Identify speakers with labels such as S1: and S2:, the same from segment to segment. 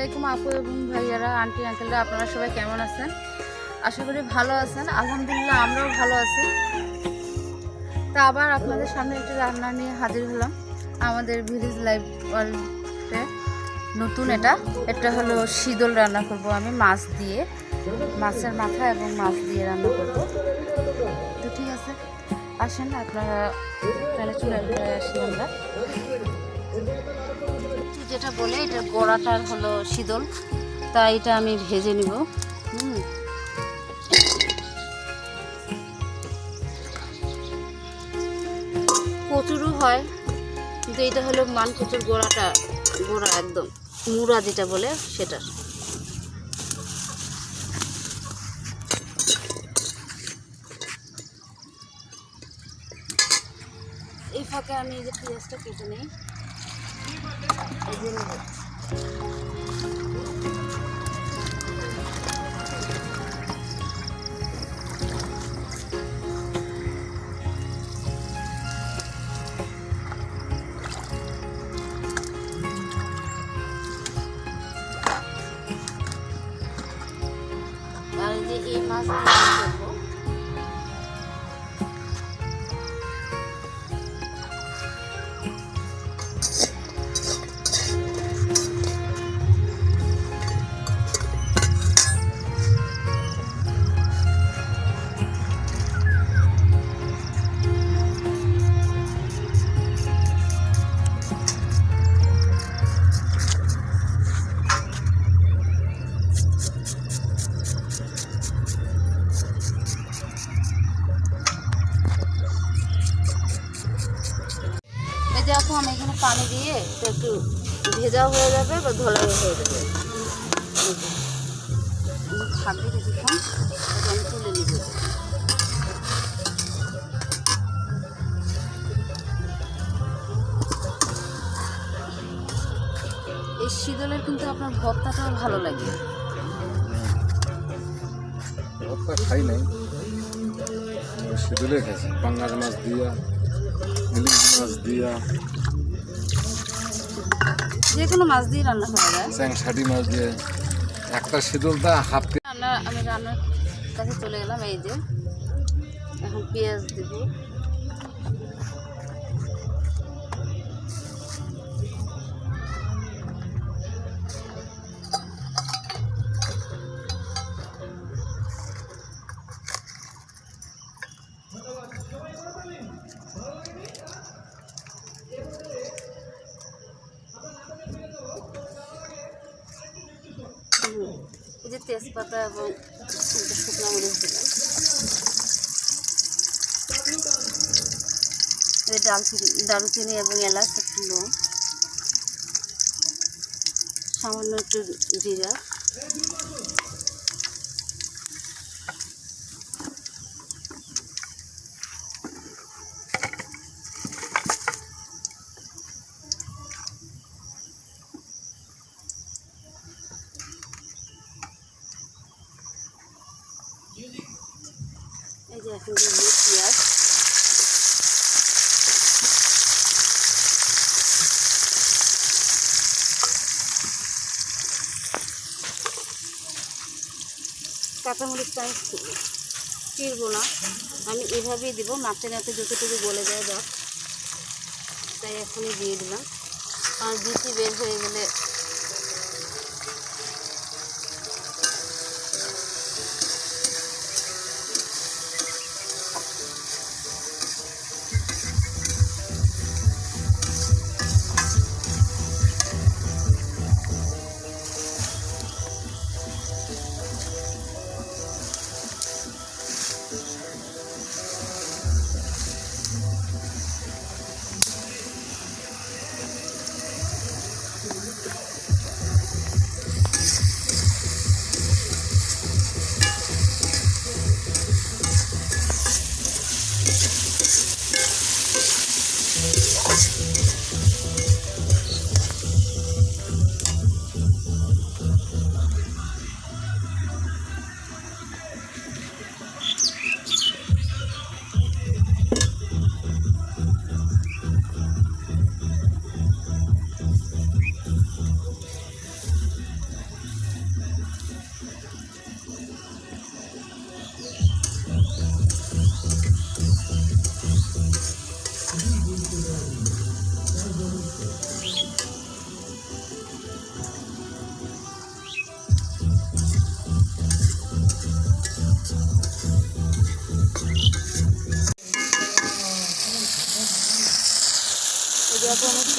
S1: আলাইকুম আপু এবং ভাইয়ারা, আন্টি আঙ্কেলরা, আপনারা সবাই কেমন আছেন? আশা করি ভালো আছেন। আলহামদুলিল্লাহ আমরাও ভালো আছি। তা আবার আপনাদের সামনে একটি রান্না নিয়ে হাজির হলাম আমাদের ভিলেজ লাইফ ওয়ার্ল্ডে। নতুন এটা হলো শীতল রান্না করব আমি মাছ দিয়ে, মাছের মাথা এবং মাছ দিয়ে রান্না করব। তো ঠিক আছে, আসেন আপনারা তাহলে চুলার ঘরে আসি আমরা। যেটা বলে এটার গোড়াটার হলো শীতল, তাই এটা আমি ভেজে নিব। কচুরও হয়, কিন্তু এটা হলো মান কচুর গোড়া একদম মুড়া যেটা বলে সেটার। এই ফাঁকে আমি এই যে পেঁয়াজটা কেটে নিই, ভেজে নেব। আর এই যে এই মাছ করবো, দেখো আমি এখানে পানি দিয়ে একটু ভেজাও হয়ে যাবে বা ধোলাও হয়ে যাবে। থাকবে কিছুক্ষণ, আমি তুলে নিব। এই শীতলের কিন্তু আপনার ভর্তাটাও ভালো লাগে।
S2: ভর্তা খাই নাই, শীতলে খাইছি। পাঙ্গাস মাছ দিয়া, ইলিশ মাছ দিয়া,
S1: যে কোনো মাছ দিয়ে রান্না করা যায়।
S2: চ্যাংসাটি মাছ দিয়ে একটা শীতলটা হাফ।
S1: আমি রান্নার কাছে চলে গেলাম। এই যে এখন পেঁয়াজ দিব, এই যে তেজপাতা এবং শুকনো মরিচ দিলাম, দারুচিনি এবং এলাচ, একটু লং, সামান্য একটু জিরা, এই যে এখন দিয়ে পেঁয়াজ, কাঁচামরিচটা আমি চিরবো না, আমি এভাবেই দিব, নাড়তে নাড়তে যতটুকু গলে যায় যাক, তাই এখনই দিয়ে দিলাম। আর বেশি বের হয়ে গেলে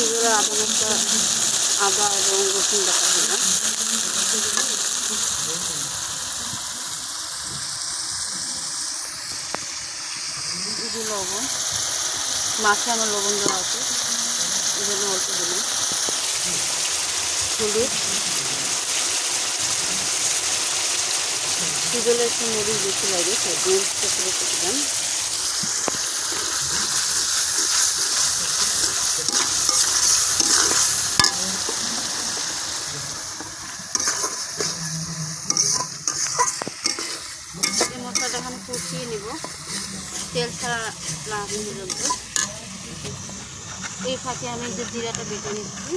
S1: সিঁদুরে আধা ঘন্টা আদা এবং রসুন বাটা দিলাম। লবণ, মাছে আমার লবণ দেওয়া আছে, এই জন্য অল্প দিলাম। হলুদ, সিঁদুরে একটু মরিচ বেশি লাগে, তাই মরিচটা একটু দিলাম। এই মশলাটা এখন কষিয়ে নিব তেল ছাড়া না পর্যন্ত। এই ফাঁকে আমি যে জিরাটা বেটে নিচ্ছি।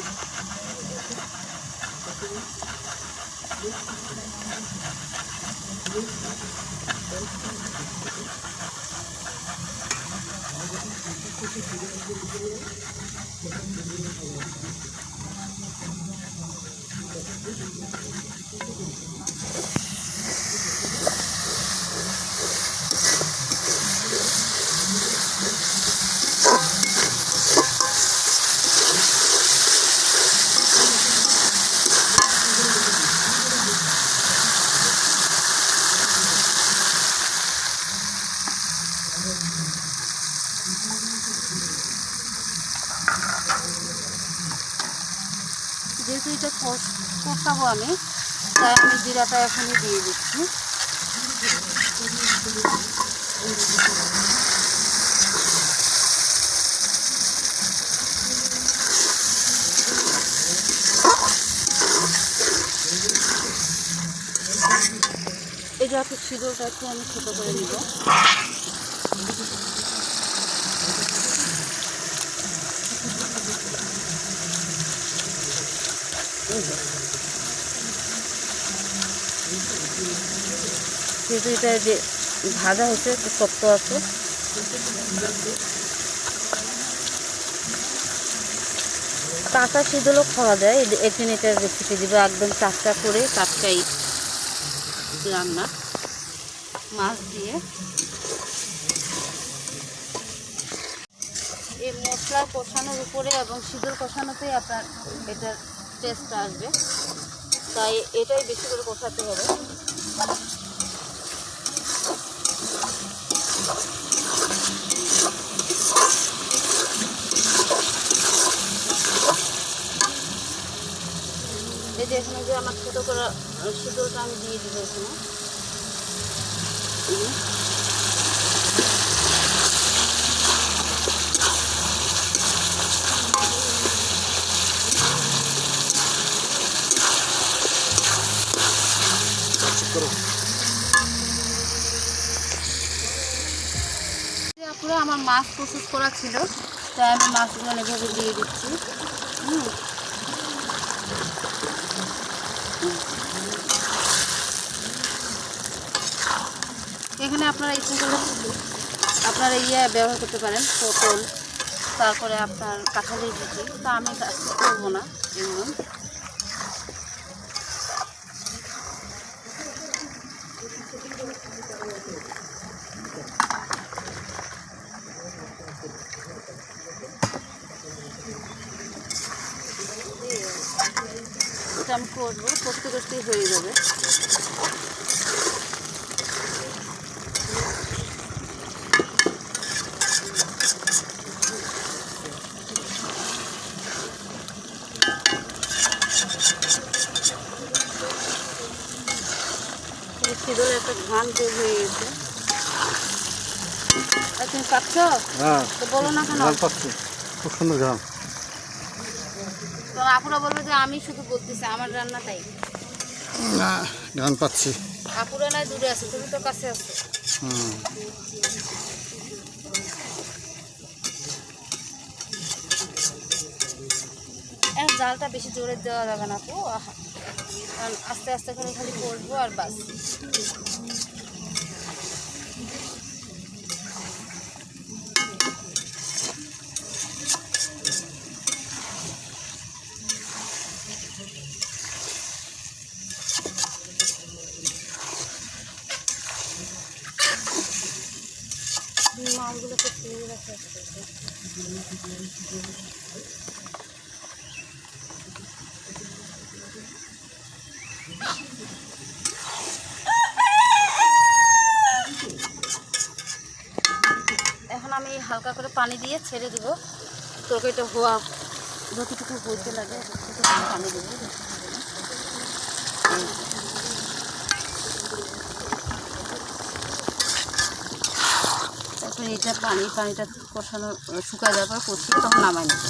S1: যেহেতু এটা কষাবো আমি, তাই আমি জিরাটা এখনই দিয়ে দিচ্ছি। এই যে আপনি সিঁদুরটা একটু আমি ছোটো করে নিব। যেহেতু এটা যে ভাজা হচ্ছে একটু শক্ত আছে, কাঁচা সিঁদুরও খাওয়া যায়। একদিন এটার রেসিপি দিব, একদম টাটকা করে, টাটকাই রান্না মাছ দিয়ে। এই মশলা কষানোর উপরে এবং সিঁদুর কষানোতেই আপনার এটার টেস্ট আসবে, তাই এটাই বেশি করে কষাতে হবে। এই যে এখানে যে আমার ছোটো করে সিঁদুরটা আমি দিয়ে দিব এখানে। পুরো আমার মাছ প্রসেস করা ছিল, তাই আমি মাছগুলো এভাবে দিয়ে দিচ্ছি। এখানে আপনারা ইচ্ছে করলে আপনারা ব্যবহার করতে পারেন, পটল, তারপরে আপনার কাঁঠালের বিচি, তা আমি করবো না এগুলো। এটা আমি করবো, করতে করতেই হয়ে যাবে। সিঁদুরে একটা ঘান বের হয়ে গেছে। তুমি পাচ্ছ?
S2: হ্যাঁ,
S1: তো বলো না কেন?
S2: পাচ্ছি, খুব সুন্দর ঘ্রাণ।
S1: তো আপুরা বলবে যে আমি শুধু বলতেছি আমার রান্না, তাই
S2: না, ঘ্রাণ পাচ্ছি।
S1: আপুরা নাই দূরে আছে, তুমি তো কাছে আছো। জালটা বেশি জোরে দেওয়া যাবে না তো, কারণ আস্তে আস্তে করে খালি করবো আর বাস। মাছগুলোকে তুলে রাখা হালকা করে পানি দিয়ে ছেড়ে দিব। তরকারিটা হওয়া যতটুকু হইতে লাগে ততটুকু পানি দেবো। তারপরে এটা পানিটা কষানো শুকায় যাওয়ার পর কষিয়ে তখন নামাই নেব।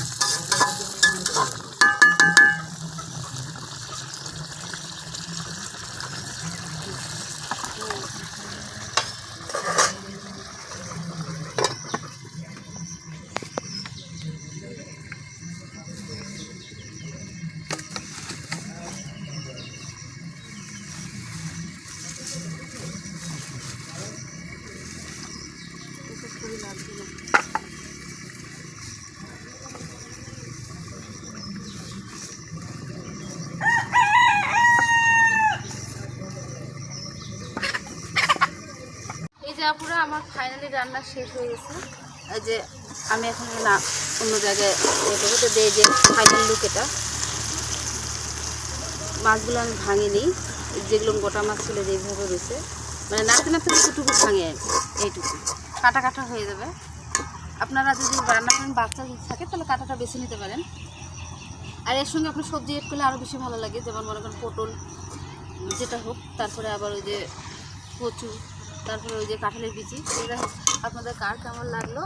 S1: এই যে আপুরা আমার ফাইনালি রান্না শেষ হয়ে গেছে। এই যে আমি এখন না অন্য জায়গায় তো দিয়ে যে ফাইনাল লুক এটা। মাছগুলো আমি ভাঙিনি, যেগুলো গোটা মাছ ছিল যেইভাবে রয়েছে, মানে নাড়তে নাড়তে যতটুকু ভাঙে এইটুকু কাটা কাটা হয়ে যাবে। আপনারা যদি রান্না করেন বাচ্চা যদি থাকে তাহলে কাটাটা বেছে নিতে পারেন। আর এর সঙ্গে আপনি সবজি এড করলে আরও বেশি ভালো লাগে, যেমন মনে করেন পটল যেটা হোক, তারপরে আবার ওই যে কচু, তারপরে ওই যে কাঁঠালের বিচি। এটা আপনাদের কার কেমন লাগলো,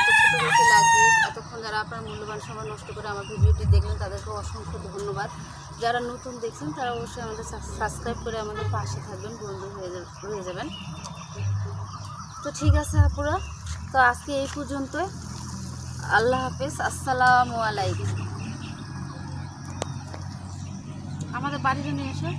S1: তো ছোটো বেশি লাগবে। এতক্ষণ যারা আপনার মূল্যবান সময় নষ্ট করে আমার ভিডিওটি দেখলেন তাদেরকে অসংখ্য ধন্যবাদ। যারা নতুন দেখছেন তারা অবশ্যই আমাদের সাবস্ক্রাইব করে আমাদের পাশে থাকবেন, বন্ধু হয়ে যাবেন। তো ঠিক আছে আপুরা, তো আজকে এই পর্যন্তই। আল্লাহ হাফেজ, আসসালামু আলাইকুম। আমাদের বাড়িতে নিয়ে এসে